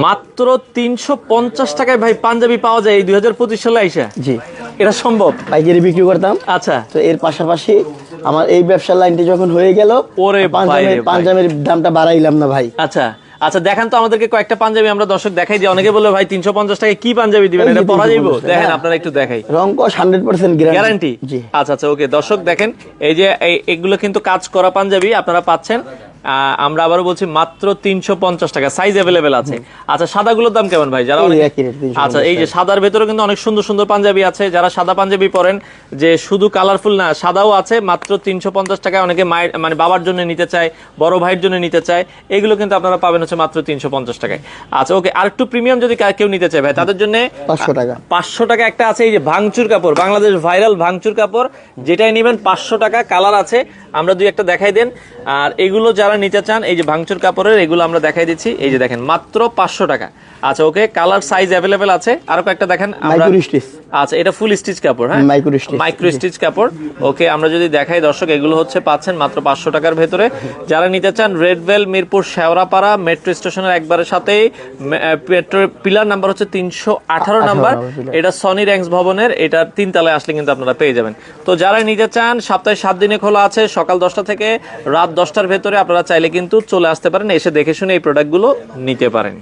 মাত্র 350 টাকায় ভাই পাঞ্জাবি পাওয়া যায় এই 2025 সালে আইসা? জি, এটা সম্ভব? পাইকারি বিক্রি করতাম। আচ্ছা, তো এর পাশাপাশি আমার এই ব্যবসার লাইনটি যখন হয়ে গেল, ওরে পাঞ্জাবের দামটা বাড়াইলাম না ভাই। আচ্ছা আচ্ছা, দেখান তো আমাদেরকে কয়েকটা পাঞ্জাবি, আমরা দর্শক দেখাই দিই। অনেকে বলে ভাই 350 টাকায় কি পাঞ্জাবি দিবেন, এটা পরা যাইবো? দেখেন আপনারা একটু দেখাই, রং কস 100% গ্যারান্টি। জি, আচ্ছা আচ্ছা, ওকে দর্শক দেখেন, এই যে এগুলো কিন্তু কাজ করা পাঞ্জাবি আপনারা পাচ্ছেন। আমরা আবারও বলছি মাত্র 350 টাকা, সাইজ অ্যাভেলেবেল আছে। আচ্ছা, সাদাগুলোর দাম কেমন ভাই? যারা আচ্ছা, এই যে সাদার ভেতরে কিন্তু অনেক সুন্দর সুন্দর পাঞ্জাবি আছে। যারা সাদা পাঞ্জাবি পরেন, যে শুধু কালারফুল না, সাদাও আছে, মাত্র 350 টাকায়। অনেকে মায়ের মানে বাবার জন্য নিতে চায়, বড় ভাইয়ের জন্য নিতে চায়, এগুলো কিন্তু আপনারা পাবেন হচ্ছে মাত্র 350 টাকায়। আচ্ছা ওকে, আর একটু প্রিমিয়াম যদি কেউ নিতে চায় ভাই, তাদের জন্য 500 টাকা। 500 টাকা একটা আছে, এই যে ভাঙচুর কাপড়, বাংলাদেশ ভাইরাল ভাঙচুর কাপড়, যেটাই নেবেন 500 টাকা। কালার আছে, আমরা দুই একটা দেখাই দেন। আর এগুলো যারা নিতে চান, এই যে ভাঙচুর কাপড়ের, এগুলো আমরা দেখাই দিচ্ছি। এই যে দেখেন, মাত্র 500 টাকা। আচ্ছা ওকে, কালার সাইজ অ্যাভেলেবেল আছে। আরো কয়েকটা দেখেন আমরা। আচ্ছা, এটা ফুল স্টিচ কাপড়, হ্যাঁ মাইক্রো স্টিচ কাপড়। ওকে, আমরা যদি দেখাই দর্শক, এগুলো হচ্ছে পাচ্ছেন মাত্র 500 টাকার ভেতরে। যারা নিতে চান, রেডওয়েল, মিরপুর, শেওড়াপাড়া মেট্রো স্টেশনের একবারের সাথেই মেট্রো পিলার নাম্বার হচ্ছে 318 নাম্বার। এটা সনি র্যাঙ্কস ভবনের, এটা 3 তলায় আসলে কিন্তু আপনারা পেয়ে যাবেন। তো যারা নিতে চান, সপ্তাহে 7 দিনে খোলা আছে, সকাল 10টা থেকে রাত 10টার ভেতরে আপনারা চাইলে কিন্তু চলে আসতে পারেন, এসে দেখে শুনে এই প্রোডাক্টগুলো নিতে পারেন।